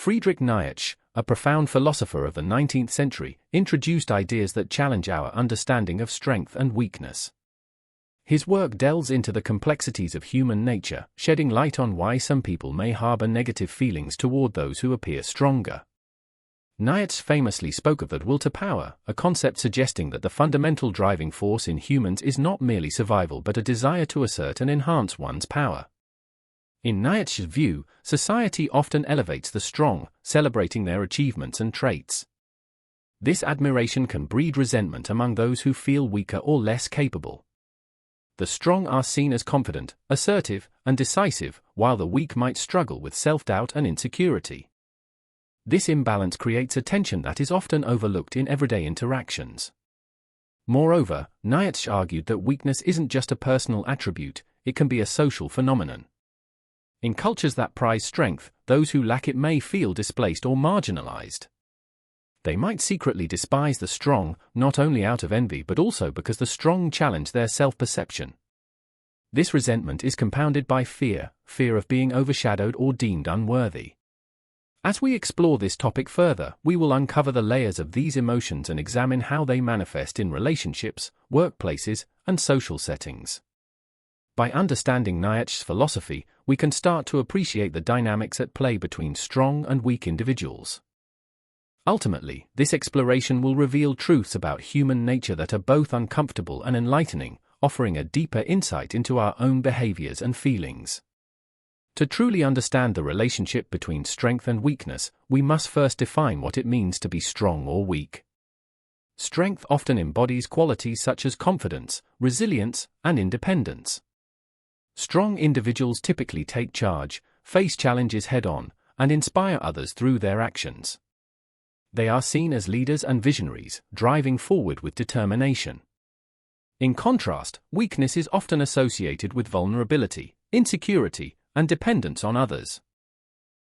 Friedrich Nietzsche, a profound philosopher of the 19th century, introduced ideas that challenge our understanding of strength and weakness. His work delves into the complexities of human nature, shedding light on why some people may harbor negative feelings toward those who appear stronger. Nietzsche famously spoke of that will to power, a concept suggesting that the fundamental driving force in humans is not merely survival but a desire to assert and enhance one's power. In Nietzsche's view, society often elevates the strong, celebrating their achievements and traits. This admiration can breed resentment among those who feel weaker or less capable. The strong are seen as confident, assertive, and decisive, while the weak might struggle with self-doubt and insecurity. This imbalance creates a tension that is often overlooked in everyday interactions. Moreover, Nietzsche argued that weakness isn't just a personal attribute, it can be a social phenomenon. In cultures that prize strength, those who lack it may feel displaced or marginalized. They might secretly despise the strong, not only out of envy but also because the strong challenge their self-perception. This resentment is compounded by fear of being overshadowed or deemed unworthy. As we explore this topic further, we will uncover the layers of these emotions and examine how they manifest in relationships, workplaces, and social settings. By understanding Nietzsche's philosophy, we can start to appreciate the dynamics at play between strong and weak individuals. Ultimately, this exploration will reveal truths about human nature that are both uncomfortable and enlightening, offering a deeper insight into our own behaviors and feelings. To truly understand the relationship between strength and weakness, we must first define what it means to be strong or weak. Strength often embodies qualities such as confidence, resilience, and independence. Strong individuals typically take charge, face challenges head-on, and inspire others through their actions. They are seen as leaders and visionaries, driving forward with determination. In contrast, weakness is often associated with vulnerability, insecurity, and dependence on others.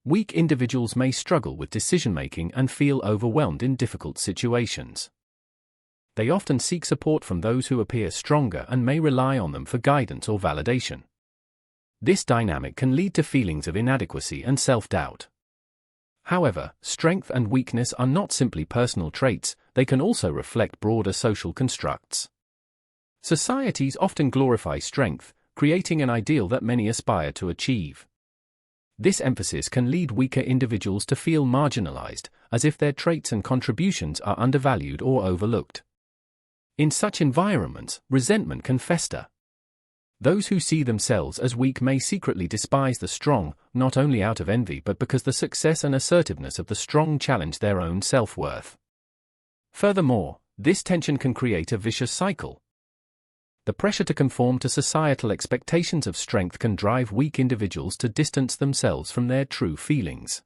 Weak individuals may struggle with decision-making and feel overwhelmed in difficult situations. They often seek support from those who appear stronger and may rely on them for guidance or validation. This dynamic can lead to feelings of inadequacy and self-doubt. However, strength and weakness are not simply personal traits, they can also reflect broader social constructs. Societies often glorify strength, creating an ideal that many aspire to achieve. This emphasis can lead weaker individuals to feel marginalized, as if their traits and contributions are undervalued or overlooked. In such environments, resentment can fester. Those who see themselves as weak may secretly despise the strong, not only out of envy but because the success and assertiveness of the strong challenge their own self-worth. Furthermore, this tension can create a vicious cycle. The pressure to conform to societal expectations of strength can drive weak individuals to distance themselves from their true feelings.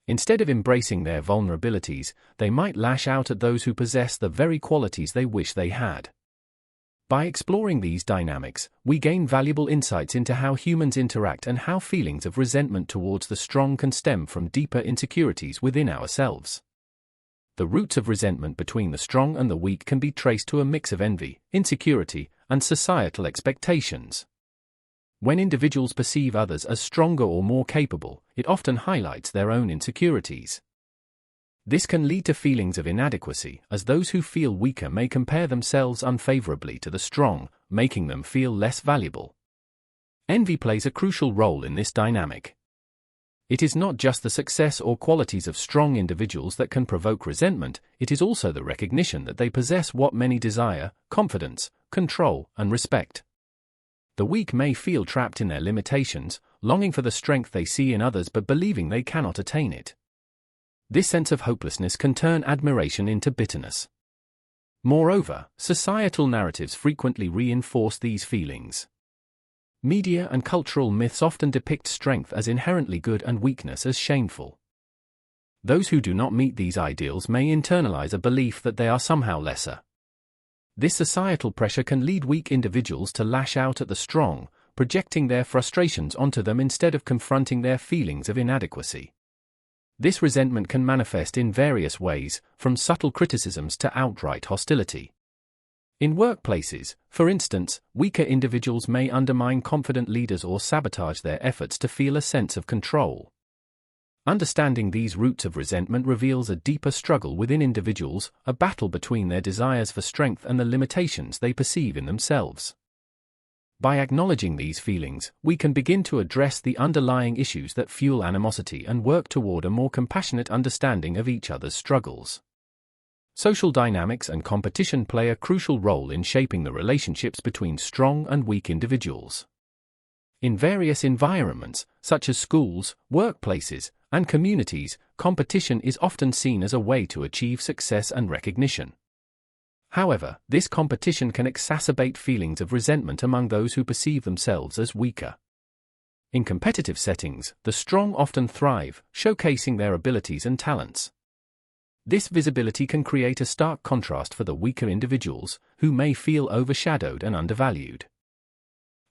Instead of embracing their vulnerabilities, they might lash out at those who possess the very qualities they wish they had. By exploring these dynamics, we gain valuable insights into how humans interact and how feelings of resentment towards the strong can stem from deeper insecurities within ourselves. The roots of resentment between the strong and the weak can be traced to a mix of envy, insecurity, and societal expectations. When individuals perceive others as stronger or more capable, it often highlights their own insecurities. This can lead to feelings of inadequacy, as those who feel weaker may compare themselves unfavorably to the strong, making them feel less valuable. Envy plays a crucial role in this dynamic. It is not just the success or qualities of strong individuals that can provoke resentment, it is also the recognition that they possess what many desire: confidence, control, and respect. The weak may feel trapped in their limitations, longing for the strength they see in others but believing they cannot attain it. This sense of hopelessness can turn admiration into bitterness. Moreover, societal narratives frequently reinforce these feelings. Media and cultural myths often depict strength as inherently good and weakness as shameful. Those who do not meet these ideals may internalize a belief that they are somehow lesser. This societal pressure can lead weak individuals to lash out at the strong, projecting their frustrations onto them instead of confronting their feelings of inadequacy. This resentment can manifest in various ways, from subtle criticisms to outright hostility. In workplaces, for instance, weaker individuals may undermine confident leaders or sabotage their efforts to feel a sense of control. Understanding these roots of resentment reveals a deeper struggle within individuals, a battle between their desires for strength and the limitations they perceive in themselves. By acknowledging these feelings, we can begin to address the underlying issues that fuel animosity and work toward a more compassionate understanding of each other's struggles. Social dynamics and competition play a crucial role in shaping the relationships between strong and weak individuals. In various environments, such as schools, workplaces, and communities, competition is often seen as a way to achieve success and recognition. However, this competition can exacerbate feelings of resentment among those who perceive themselves as weaker. In competitive settings, the strong often thrive, showcasing their abilities and talents. This visibility can create a stark contrast for the weaker individuals, who may feel overshadowed and undervalued.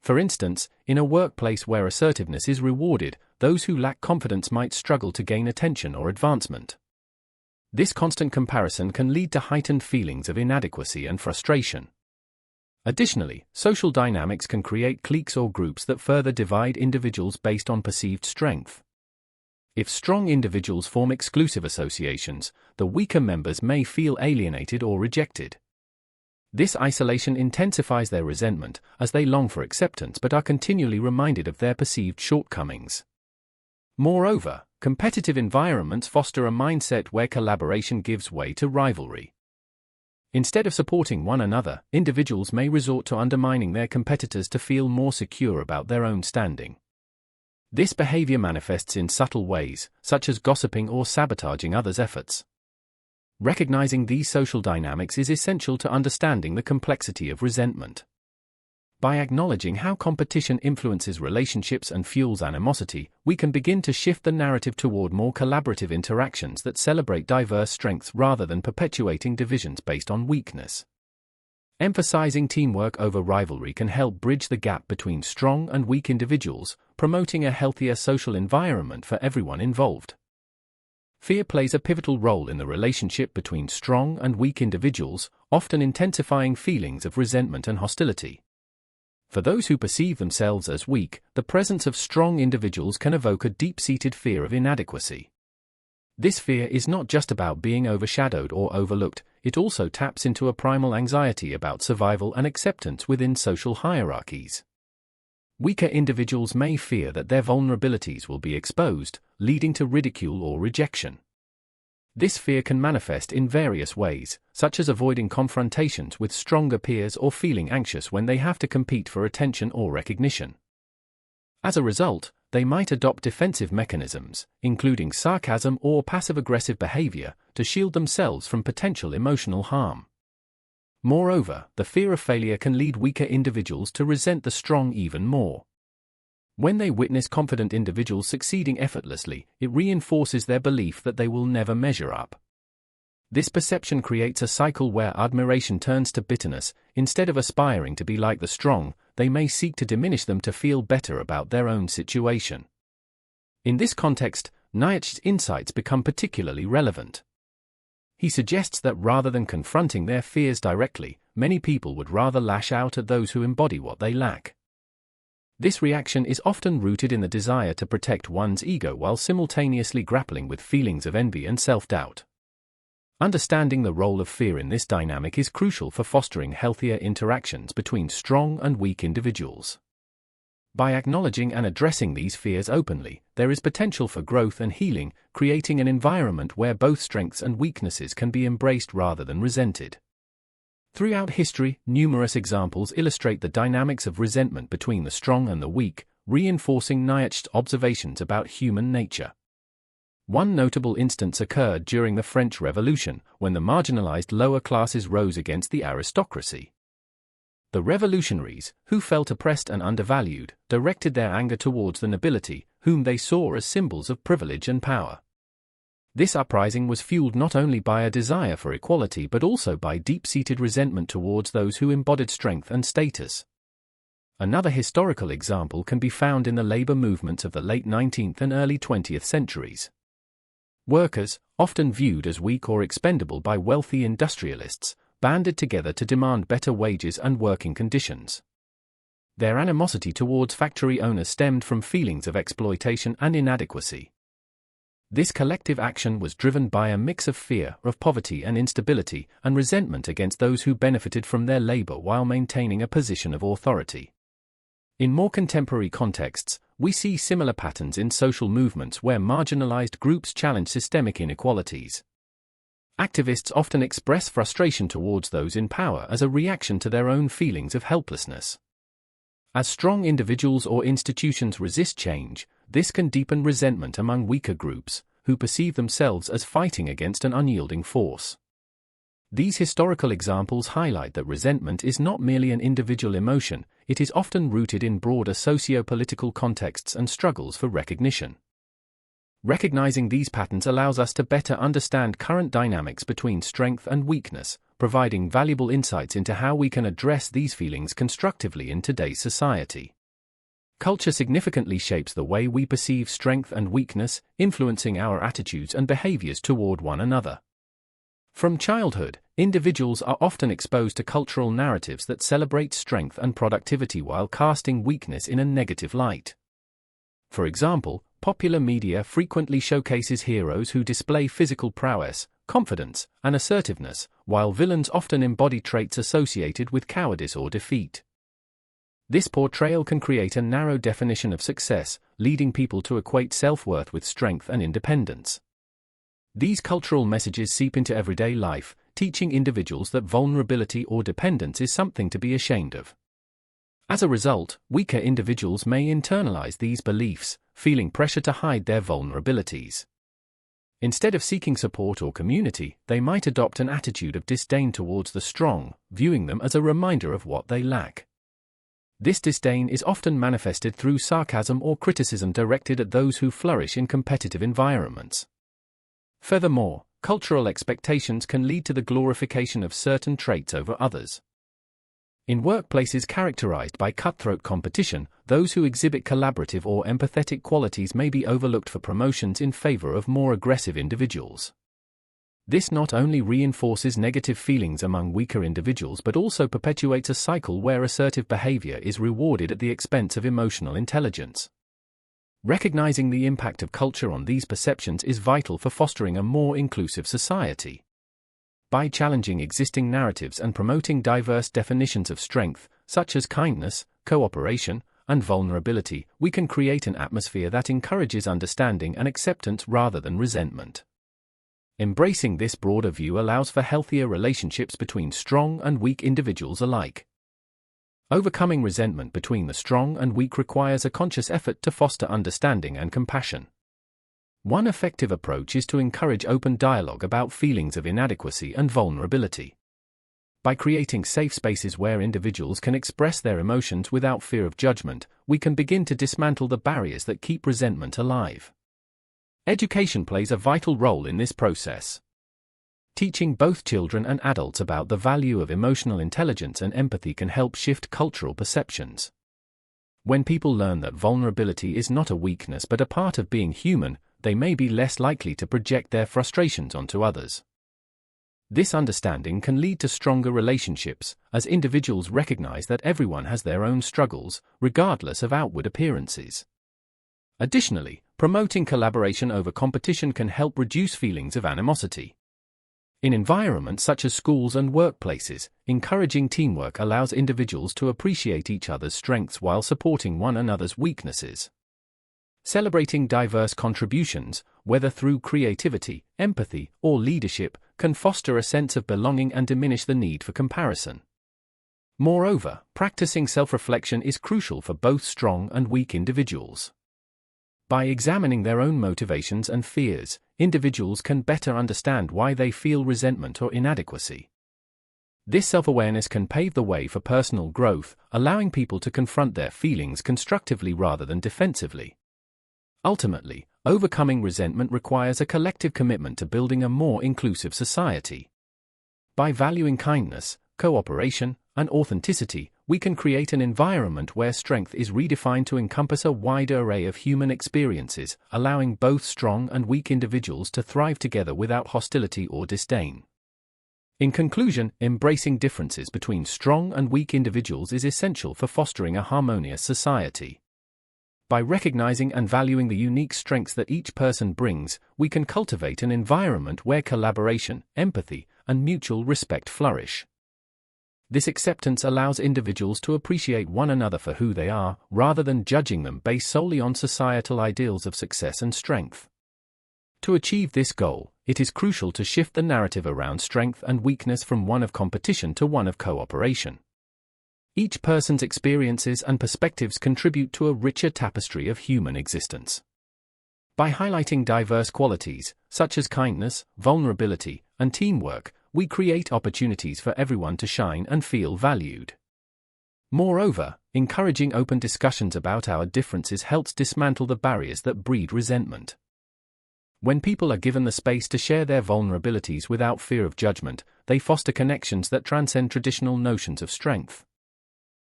For instance, in a workplace where assertiveness is rewarded, those who lack confidence might struggle to gain attention or advancement. This constant comparison can lead to heightened feelings of inadequacy and frustration. Additionally, social dynamics can create cliques or groups that further divide individuals based on perceived strength. If strong individuals form exclusive associations, the weaker members may feel alienated or rejected. This isolation intensifies their resentment, as they long for acceptance but are continually reminded of their perceived shortcomings. Moreover, competitive environments foster a mindset where collaboration gives way to rivalry. Instead of supporting one another, individuals may resort to undermining their competitors to feel more secure about their own standing. This behavior manifests in subtle ways, such as gossiping or sabotaging others' efforts. Recognizing these social dynamics is essential to understanding the complexity of resentment. By acknowledging how competition influences relationships and fuels animosity, we can begin to shift the narrative toward more collaborative interactions that celebrate diverse strengths rather than perpetuating divisions based on weakness. Emphasizing teamwork over rivalry can help bridge the gap between strong and weak individuals, promoting a healthier social environment for everyone involved. Fear plays a pivotal role in the relationship between strong and weak individuals, often intensifying feelings of resentment and hostility. For those who perceive themselves as weak, the presence of strong individuals can evoke a deep-seated fear of inadequacy. This fear is not just about being overshadowed or overlooked, it also taps into a primal anxiety about survival and acceptance within social hierarchies. Weaker individuals may fear that their vulnerabilities will be exposed, leading to ridicule or rejection. This fear can manifest in various ways, such as avoiding confrontations with stronger peers or feeling anxious when they have to compete for attention or recognition. As a result, they might adopt defensive mechanisms, including sarcasm or passive-aggressive behavior, to shield themselves from potential emotional harm. Moreover, the fear of failure can lead weaker individuals to resent the strong even more. When they witness confident individuals succeeding effortlessly, it reinforces their belief that they will never measure up. This perception creates a cycle where admiration turns to bitterness. Instead of aspiring to be like the strong, they may seek to diminish them to feel better about their own situation. In this context, Nietzsche's insights become particularly relevant. He suggests that rather than confronting their fears directly, many people would rather lash out at those who embody what they lack. This reaction is often rooted in the desire to protect one's ego while simultaneously grappling with feelings of envy and self-doubt. Understanding the role of fear in this dynamic is crucial for fostering healthier interactions between strong and weak individuals. By acknowledging and addressing these fears openly, there is potential for growth and healing, creating an environment where both strengths and weaknesses can be embraced rather than resented. Throughout history, numerous examples illustrate the dynamics of resentment between the strong and the weak, reinforcing Nietzsche's observations about human nature. One notable instance occurred during the French Revolution, when the marginalized lower classes rose against the aristocracy. The revolutionaries, who felt oppressed and undervalued, directed their anger towards the nobility, whom they saw as symbols of privilege and power. This uprising was fueled not only by a desire for equality but also by deep-seated resentment towards those who embodied strength and status. Another historical example can be found in the labor movements of the late 19th and early 20th centuries. Workers, often viewed as weak or expendable by wealthy industrialists, banded together to demand better wages and working conditions. Their animosity towards factory owners stemmed from feelings of exploitation and inadequacy. This collective action was driven by a mix of fear of poverty and instability, and resentment against those who benefited from their labor while maintaining a position of authority. In more contemporary contexts, we see similar patterns in social movements where marginalized groups challenge systemic inequalities. Activists often express frustration towards those in power as a reaction to their own feelings of helplessness. As strong individuals or institutions resist change, this can deepen resentment among weaker groups, who perceive themselves as fighting against an unyielding force. These historical examples highlight that resentment is not merely an individual emotion, it is often rooted in broader socio-political contexts and struggles for recognition. Recognizing these patterns allows us to better understand current dynamics between strength and weakness, providing valuable insights into how we can address these feelings constructively in today's society. Culture significantly shapes the way we perceive strength and weakness, influencing our attitudes and behaviors toward one another. From childhood, individuals are often exposed to cultural narratives that celebrate strength and productivity while casting weakness in a negative light. For example, popular media frequently showcases heroes who display physical prowess, confidence, and assertiveness, while villains often embody traits associated with cowardice or defeat. This portrayal can create a narrow definition of success, leading people to equate self-worth with strength and independence. These cultural messages seep into everyday life, teaching individuals that vulnerability or dependence is something to be ashamed of. As a result, weaker individuals may internalize these beliefs, feeling pressure to hide their vulnerabilities. Instead of seeking support or community, they might adopt an attitude of disdain towards the strong, viewing them as a reminder of what they lack. This disdain is often manifested through sarcasm or criticism directed at those who flourish in competitive environments. Furthermore, cultural expectations can lead to the glorification of certain traits over others. In workplaces characterized by cutthroat competition, those who exhibit collaborative or empathetic qualities may be overlooked for promotions in favor of more aggressive individuals. This not only reinforces negative feelings among weaker individuals but also perpetuates a cycle where assertive behavior is rewarded at the expense of emotional intelligence. Recognizing the impact of culture on these perceptions is vital for fostering a more inclusive society. By challenging existing narratives and promoting diverse definitions of strength, such as kindness, cooperation, and vulnerability, we can create an atmosphere that encourages understanding and acceptance rather than resentment. Embracing this broader view allows for healthier relationships between strong and weak individuals alike. Overcoming resentment between the strong and weak requires a conscious effort to foster understanding and compassion. One effective approach is to encourage open dialogue about feelings of inadequacy and vulnerability. By creating safe spaces where individuals can express their emotions without fear of judgment, we can begin to dismantle the barriers that keep resentment alive. Education plays a vital role in this process. Teaching both children and adults about the value of emotional intelligence and empathy can help shift cultural perceptions. When people learn that vulnerability is not a weakness but a part of being human, they may be less likely to project their frustrations onto others. This understanding can lead to stronger relationships, as individuals recognize that everyone has their own struggles, regardless of outward appearances. Additionally, promoting collaboration over competition can help reduce feelings of animosity. In environments such as schools and workplaces, encouraging teamwork allows individuals to appreciate each other's strengths while supporting one another's weaknesses. Celebrating diverse contributions, whether through creativity, empathy, or leadership, can foster a sense of belonging and diminish the need for comparison. Moreover, practicing self-reflection is crucial for both strong and weak individuals. By examining their own motivations and fears, individuals can better understand why they feel resentment or inadequacy. This self-awareness can pave the way for personal growth, allowing people to confront their feelings constructively rather than defensively. Ultimately, overcoming resentment requires a collective commitment to building a more inclusive society. By valuing kindness, cooperation, and authenticity, we can create an environment where strength is redefined to encompass a wider array of human experiences, allowing both strong and weak individuals to thrive together without hostility or disdain. In conclusion, embracing differences between strong and weak individuals is essential for fostering a harmonious society. By recognizing and valuing the unique strengths that each person brings, we can cultivate an environment where collaboration, empathy, and mutual respect flourish. This acceptance allows individuals to appreciate one another for who they are, rather than judging them based solely on societal ideals of success and strength. To achieve this goal, it is crucial to shift the narrative around strength and weakness from one of competition to one of cooperation. Each person's experiences and perspectives contribute to a richer tapestry of human existence. By highlighting diverse qualities, such as kindness, vulnerability, and teamwork, we create opportunities for everyone to shine and feel valued. Moreover, encouraging open discussions about our differences helps dismantle the barriers that breed resentment. When people are given the space to share their vulnerabilities without fear of judgment, they foster connections that transcend traditional notions of strength.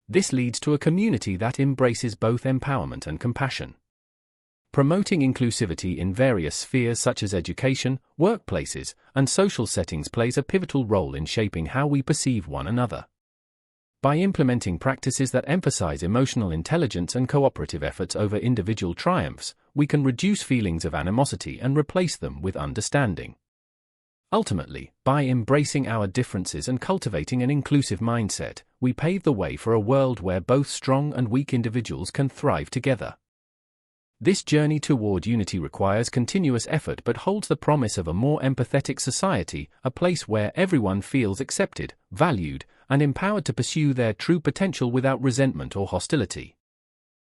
This leads to a community that embraces both empowerment and compassion. Promoting inclusivity in various spheres such as education, workplaces, and social settings plays a pivotal role in shaping how we perceive one another. By implementing practices that emphasize emotional intelligence and cooperative efforts over individual triumphs, we can reduce feelings of animosity and replace them with understanding. Ultimately, by embracing our differences and cultivating an inclusive mindset, we pave the way for a world where both strong and weak individuals can thrive together. This journey toward unity requires continuous effort but holds the promise of a more empathetic society, a place where everyone feels accepted, valued, and empowered to pursue their true potential without resentment or hostility.